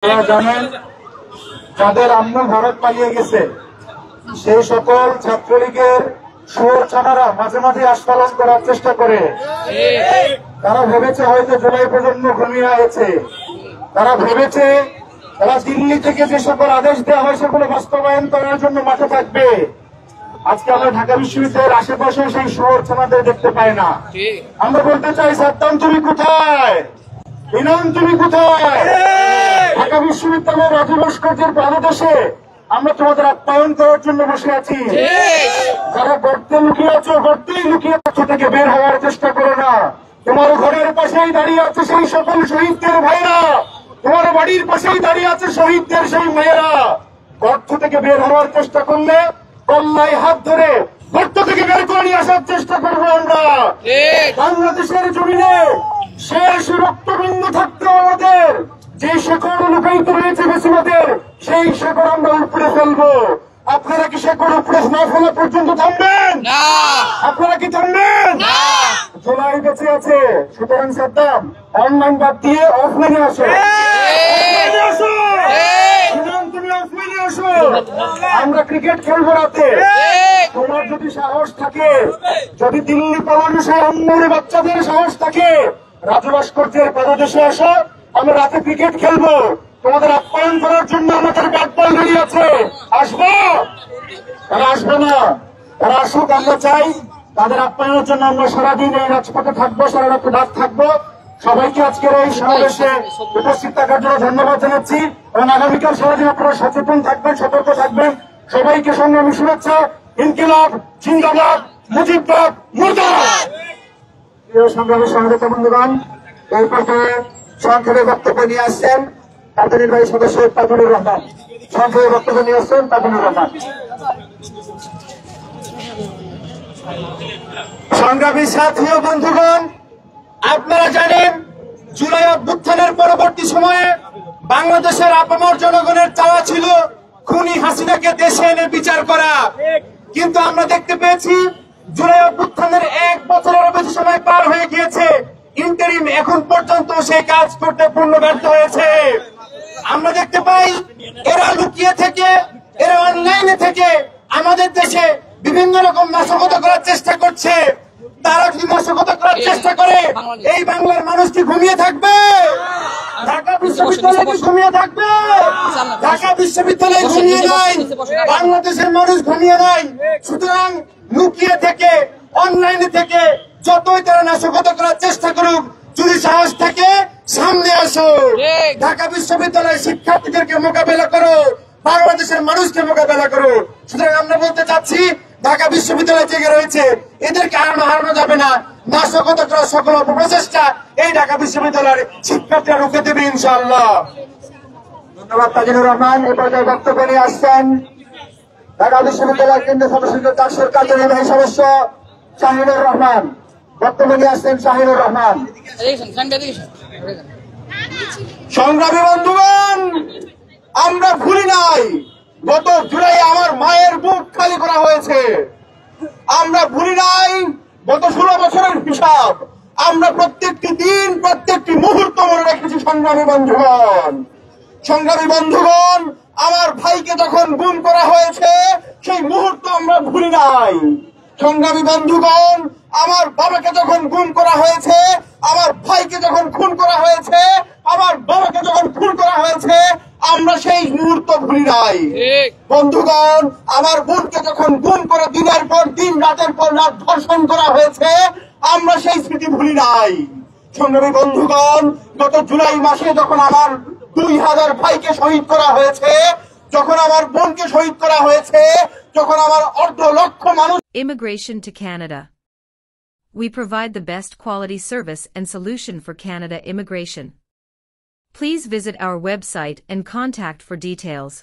আপনারা জানেন, যাদের আম্মু ভারত পালিয়ে গেছে সেই সকল ছাত্রলীগের শুয়োর ছানারা মাঝে মাঝে আস্ফালন করার চেষ্টা করে। তারা ভেবেছে হয়তো জুলাই প্রজন্ম ঘুমিয়ে আছে। তারা ভেবেছে তারা দিল্লি থেকে যে সকল আদেশ দেওয়া হয় সেগুলো বাস্তবায়ন করার জন্য মাঠে থাকবে। আজকে আমরা ঢাকা বিশ্ববিদ্যালয়ের আশেপাশে সেই শুয়োর ছানাদের দেখতে পাই না। আমরা বলতে চাই, সাদ্দাম তুমি কোথায়? ইনাম তুমি কোথায়? ঢাকা বিশ্ববিদ্যালয়ের রাজু ভাস্কর্যের পাদদেশে আমরা তোমাদের আপ্যায়ন করার জন্য বসে আছি। যারা গর্তে লুকিয়ে আছো, গর্তেই লুকিয়ে আছো, থেকে বের হওয়ার চেষ্টা করো না। তোমার ঘরের পাশেই দাঁড়িয়ে আছে সেই সকল শহীদদের ভাইরা, তোমার বাড়ির পাশেই দাঁড়িয়ে আছে শহীদদের সেই মেয়েরা। গর্ত থেকে বের হওয়ার চেষ্টা করলে কল্লায় হাত ধরে গর্ত থেকে বের করে নিয়ে আসার চেষ্টা করবো আমরা। বাংলাদেশের জমিনে শেষ রক্তবিন্দু থাকতে আমাদের যে শেকড় লুকায়িত রয়েছে বেশিমাদের, সেই শেকড় আমরা উপরে ফেলবো। আপনারা কি শেকড় উপরে না ফেলা পর্যন্ত থামবেন? আপনারা কি থামবেন? জুলাই বেঁচে আছে, সুতরাং সাদ্দাম অনলাইন বাদ দিয়ে অফলাইনে আসো। আমরা ক্রিকেট খেলবো রাতে। তোমার যদি সাহস থাকে, যদি দিল্লি পালানো সেই অন্যের বাচ্চাদের সাহস থাকে, রাজু ভাস্কর্যের পাদদেশে আসো, আমরা রাতে ক্রিকেট খেলবো। তোমাদের আপ্যায়ন করার জন্য আমাদের ব্যাট বল রেডি আছে। আসবো? তারা আসবে না। তারা আসুক, আমরা চাই। তাদের আপ্যায়নের জন্য আমরা সারাদিন এই রাজপথে থাকবো, সারা রাত রাত থাকবো। সবাইকে আজকের এই সমাবেশে উপস্থিত থাকার জন্য ধন্যবাদ জানাচ্ছি এবং আগামীকাল সারাদিন আপনারা সচেতন থাকবেন, সতর্ক থাকবেন। সবাইকে সংগ্রামী শুভেচ্ছা। ইনকিলাব জিন্দাবাদ, মুজিববাদ মুর্দাবাদ। প্রিয় সংগ্রামী সংগঠন বন্ধুগণ, এই পর্যায়ে সংক্ষেপে বক্তব্য নিয়ে আসছেন কার্যনির্বাহী সদস্য তাজুলুর রহমান। সংক্ষেপে বক্তব্য নিয়ে আসছেন তাজুলুর রহমান। সংগ্রামী সাথী ও বন্ধুগণ, আপনারা জানেন জুলাই অভ্যুত্থানের পরবর্তী সময়ে বাংলাদেশের আপামর জনগণের চাওয়া ছিল খুনি হাসিনাকে দেশে এনে বিচার করা। কিন্তু আমরা দেখতে পেয়েছি জুলাই অভ্যুত্থানের 1 বছরেরও বেশি সময় পার হয়ে গিয়েছে, ইন্টারিম এখন পর্যন্ত সেই কাজ করতে পূর্ণ ব্যর্থ হয়েছে। আমরা দেখতে পাই এরা লুকিয়ে থেকে, এরা অনলাইনে থেকে আমাদের দেশে বিভিন্ন রকম নাশকতা করার চেষ্টা করছে। তারা যদি নাশকতা করার চেষ্টা করে, এই বাংলার মানুষ কি ঘুমিয়ে থাকবে? ঢাকা বিশ্ববিদ্যালয় কি ঘুমিয়ে থাকবে? ঢাকা বিশ্ববিদ্যালয় ঘুমিয়ে নাই, বাংলাদেশের মানুষ ঘুমিয়ে নাই। সুতরাং লুকিয়ে থেকে, অনলাইনে থেকে যতই তারা নাশকতা করার চেষ্টা করুক, যদি সাহস থাকে সামনে আসো। ঢাকা বিশ্ববিদ্যালয়ের শিক্ষার্থীদেরকে মোকাবেলা করো, বাংলাদেশের মানুষকে মোকাবেলা করো। সুতরাং আমরা বলতে চাচ্ছি, ঢাকা বিশ্ববিদ্যালয় থেকে রয়েছে, এদেরকে হারানো যাবে না। নাশকতা করার সকল অপপ্রচেষ্টা এই ঢাকা বিশ্ববিদ্যালয়ের শিক্ষার্থীরা রুখে দেবে ইনশাআল্লাহ। ধন্যবাদ তাজিনুর রহমান। এ পর্যায়ে বক্তব্য নিয়ে আসছেন ঢাকা বিশ্ববিদ্যালয় কেন্দ্রীয় সদস্য ডাকসুর কার্যনির্বাহী সদস্য শাহিনুর রহমান। বক্তব্য নিয়ে আসছেন শাহিনুর রহমান। সংগ্রামী বন্ধুগণ, আমরা ভুলি নাই গত জুলাই আমার মায়ের বুক খালি করা হয়েছে। আমরা ভুলি নাই গত 16 বছরের হিসাব। আমরা প্রত্যেকটি দিন, প্রত্যেকটি মুহূর্ত মনে রেখেছি। সংগ্রামী বন্ধুগণ, সংগ্রামী বন্ধুগণ, আমার ভাইকে যখন গুম করা হয়েছে সেই মুহূর্ত আমরা ভুলি নাই। সংগ্রামী বন্ধুগণ, আমার বাবাকে যখন গুম করা হয়েছে, আমার ভাইকে যখন খুন করা হয়েছে, আমার বাবাকে যখন খুন করা হয়েছে, আমরা সেই মুহূর্ত ভুলি নাই। বন্ধুগণ, আমার বোনকে যখন গুম করে দিনের পর দিন, রাতের পর রাত ধর্ষণ করা হয়েছে, আমরা সেই স্মৃতি ভুলি নাই। সংগ্রামী বন্ধুগণ, গত জুলাই মাসে যখন আমার 2000 ভাইকে শহীদ করা হয়েছে, যখন আমার বোনকে শহীদ করা হয়েছে, যখন আমার 1.5 লক্ষ মানুষ। Immigration to Canada. We provide the best quality service and solution for Canada immigration. Please visit our website and contact for details.